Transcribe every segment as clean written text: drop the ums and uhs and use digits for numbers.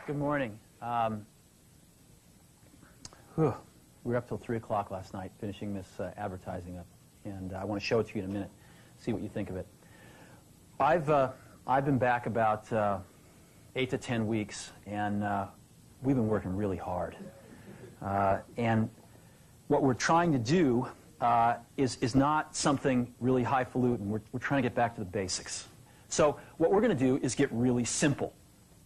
Good morning. We were up till 3 o'clock last night finishing this advertising up, and I want to show it to you in a minute, see what you think of it. I've been back about 8 to 10 weeks, and we've been working really hard. And what we're trying to do is not something really highfalutin. We're trying to get back to the basics. So what we're going to do is get really simple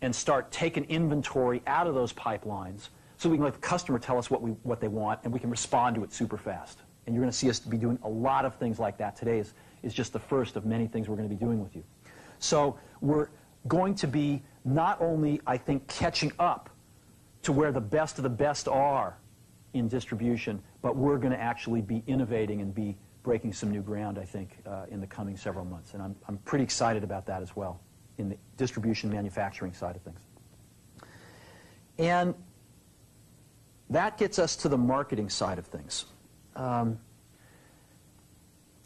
and start taking inventory out of those pipelines so we can let the customer tell us what they want, and we can respond to it super fast. And you're going to see us be doing a lot of things like that. Today is just the first of many things we're going to be doing with you. So we're going to be not only, I think, catching up to where the best of the best are in distribution, but we're going to actually be innovating and be breaking some new ground, I think, in the coming several months. And I'm pretty excited about that as well in the distribution manufacturing side of things. And that gets us to the marketing side of things. To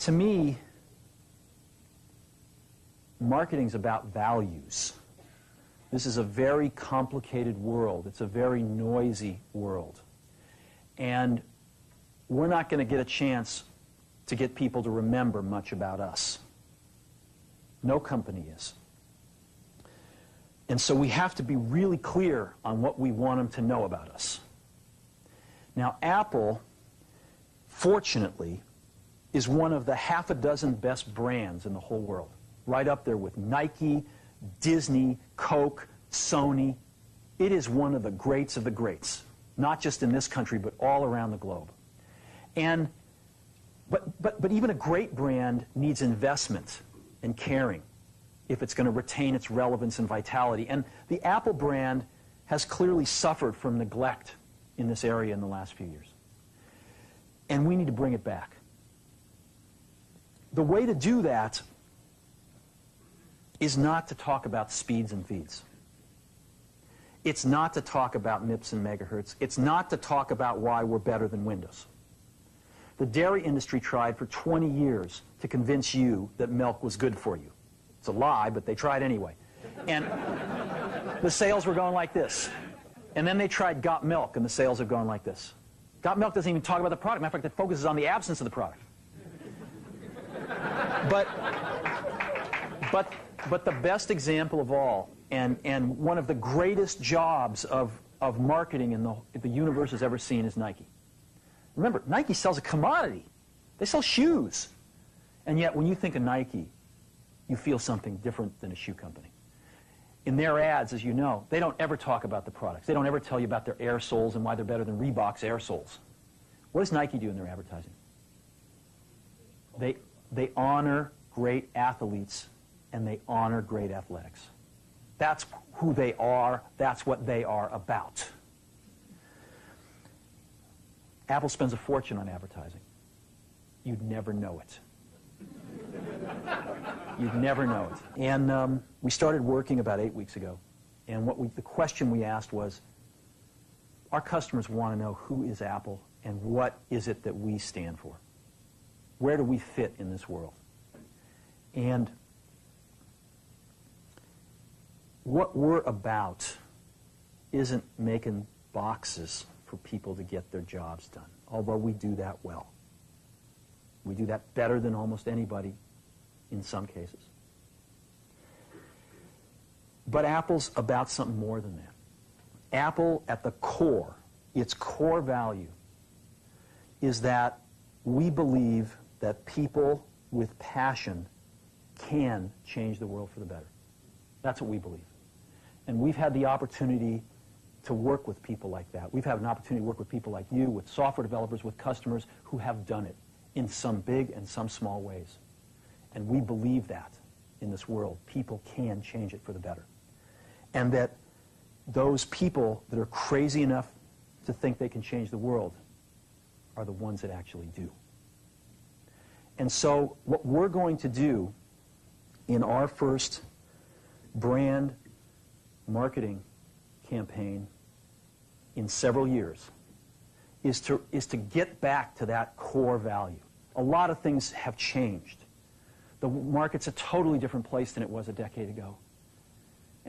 me, marketing's about values. This is a very complicated world. It's a very noisy world. And we're not going to get a chance to get people to remember much about us. No company is. And so we have to be really clear on what we want them to know about us. Now, Apple, fortunately, is one of the half a dozen best brands in the whole world. Right up there with Nike, Disney, Coke, Sony. It is one of the greats of the greats, not just in this country, but all around the globe. And but even a great brand needs investment and caring if it's going to retain its relevance and vitality. And the Apple brand has clearly suffered from neglect in this area in the last few years. And we need to bring it back. The way to do that is not to talk about speeds and feeds. It's not to talk about MIPS and megahertz. It's not to talk about why we're better than Windows. The dairy industry tried for 20 years to convince you that milk was good for you. It's a lie, but they tried anyway. And the sales were going like this. And then they tried Got Milk, and the sales have gone like this. Got Milk doesn't even talk about the product. Matter of fact, it focuses on the absence of the product. But the best example of all, and one of the greatest jobs of marketing the universe has ever seen is Nike. Remember, Nike sells a commodity. They sell shoes. And yet, when you think of Nike, you feel something different than a shoe company. In their ads, as you know, they don't ever talk about the products. They don't ever tell you about their air soles and why they're better than Reebok's air soles. What does Nike do in their advertising? They honor great athletes, and they honor great athletics. That's who they are. That's what they are about. Apple spends a fortune on advertising. You'd never know it. You'd never know it. And we started working about 8 weeks ago. And the question we asked was, our customers want to know who is Apple and what is it that we stand for? Where do we fit in this world? And what we're about isn't making boxes for people to get their jobs done, although we do that well. We do that better than almost anybody in some cases. But Apple's about something more than that. Apple, at the core, its core value, is that we believe that people with passion can change the world for the better. That's what we believe. And we've had the opportunity to work with people like that. We've had an opportunity to work with people like you, with software developers, with customers who have done it in some big and some small ways. And we believe that in this world, people can change it for the better. And that those people that are crazy enough to think they can change the world are the ones that actually do. And so what we're going to do in our first brand marketing campaign in several years is to get back to that core value. A lot of things have changed. The market's a totally different place than it was a decade ago.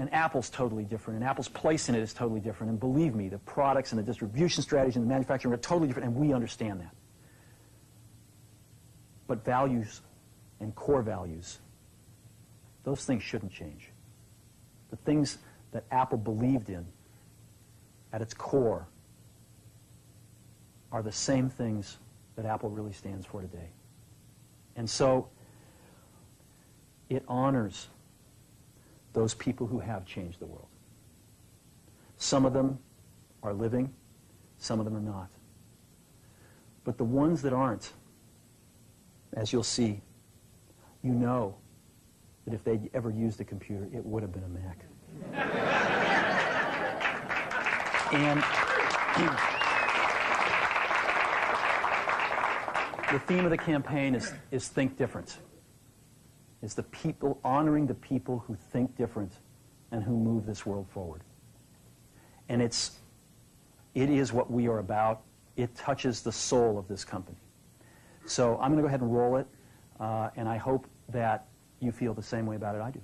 And Apple's totally different, and Apple's place in it is totally different. And believe me, the products and the distribution strategy and the manufacturing are totally different, and we understand that. But values and core values, those things shouldn't change. The things that Apple believed in at its core are the same things that Apple really stands for today. And so it honors those people who have changed the world. Some of them are living, some of them are not. But the ones that aren't, as you'll see, you know that if they'd ever used a computer, it would have been a Mac. And the theme of the campaign is Think Different. It's the people, honoring the people who think different and who move this world forward. And it is what we are about. It touches the soul of this company. So I'm going to go ahead and roll it, and I hope that you feel the same way about it I do.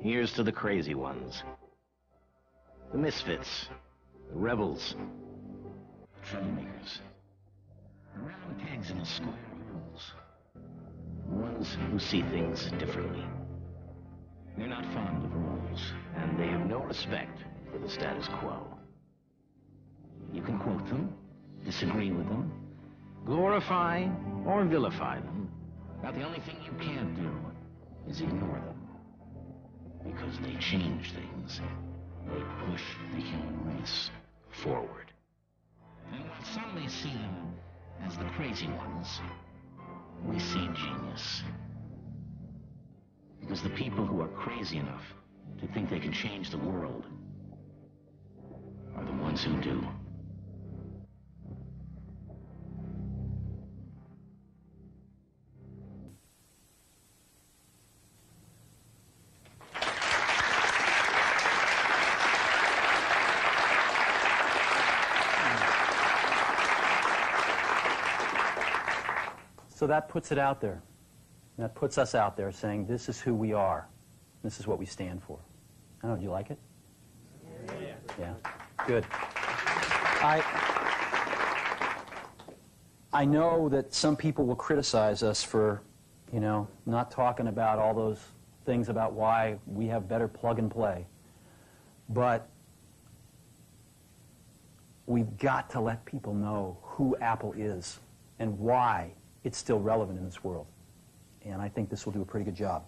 Here's to the crazy ones, the misfits, the rebels, troublemakers, the round pegs in a square of holes, the ones who see things differently. They're not fond of rules, and they have no respect for the status quo. You can quote them, disagree with them, glorify or vilify them. But the only thing you can't do is ignore them. Because they change things. They push the human race forward. And while some may see them as the crazy ones, we see genius. Because the people who are crazy enough to think they can change the world are the ones who do. So that puts it out there. That puts us out there saying, this is who we are. This is what we stand for. I don't know, do you like it? Yeah. Good. I know that some people will criticize us for, not talking about all those things about why we have better plug and play. But we've got to let people know who Apple is and why it's still relevant in this world. And I think this will do a pretty good job.